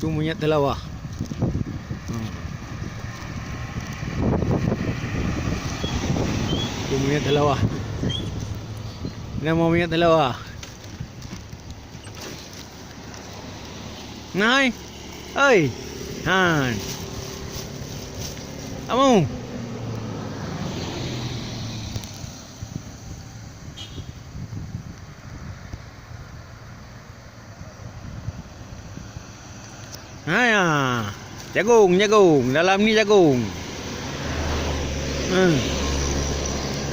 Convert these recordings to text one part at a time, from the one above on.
Tu monyet telawah. Tu monyet telawah. Nama monyet telawah. Nai. Oi. Han. Kamu. Haya. Jagung, jagung. Dalam ni jagung.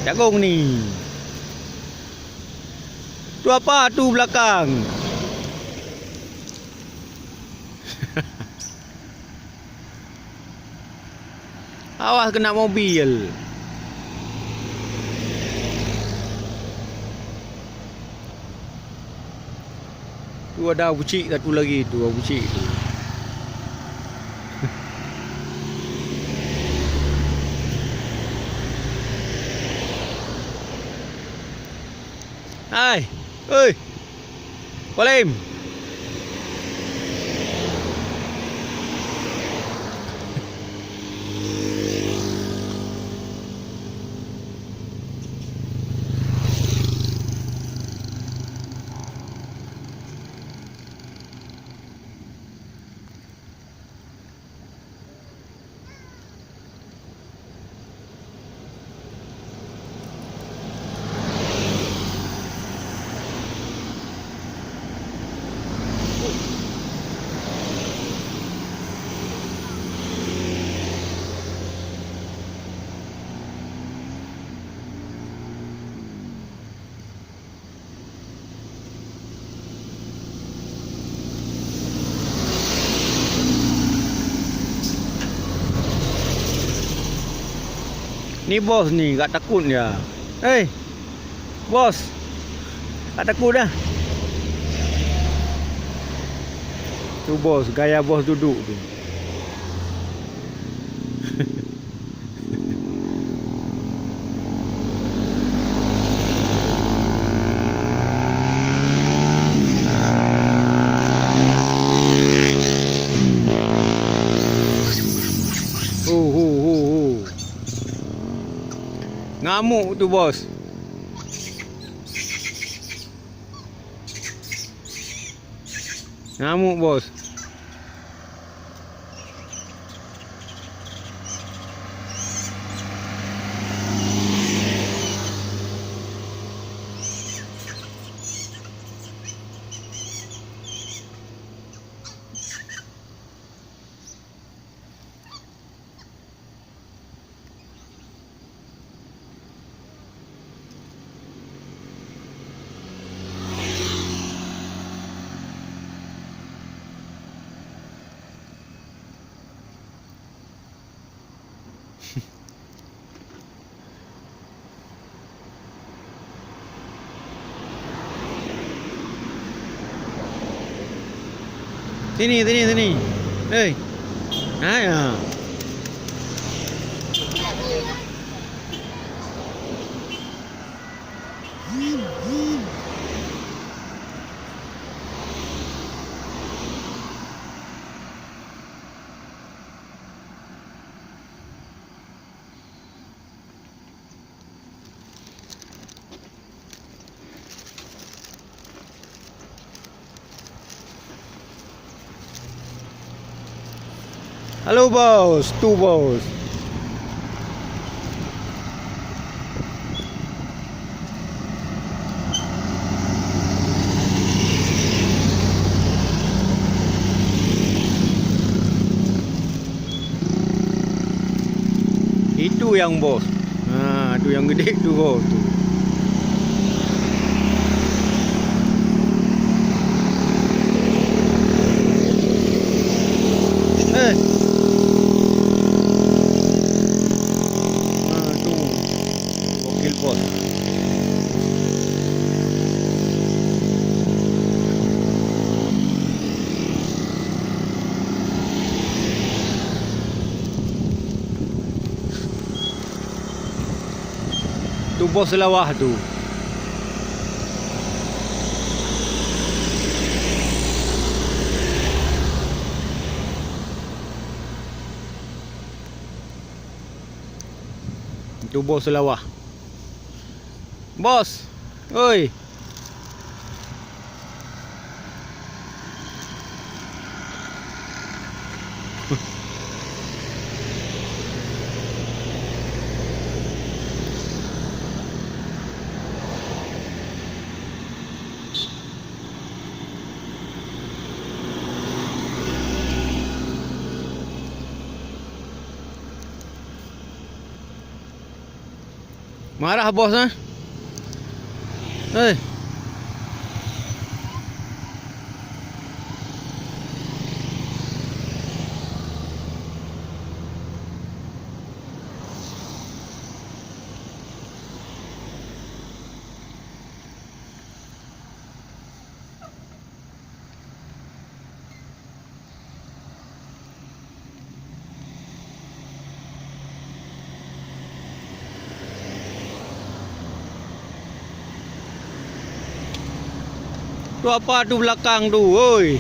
Jagung ni. Tu apa tu belakang? Awas kena mobil. Tu ada bucik satu lagi tu, bucik tu. Hai. Oi. Polim. Ni bos ni, tak takut dia. Hei. Bos. Tak takut dah. Tu bos, gaya bos duduk tu. Ngamuk tu bos. Ngamuk bos. Sini, sini, sini. Hei. Ayo. Halo bos, tu bos. Itu yang bos. Tu yang gede tu bos. Bos. Tu bos lawah tu. Tu bos selawah. Bos. Oi. Marah bos ah. Tu apa tu belakang tu, oi.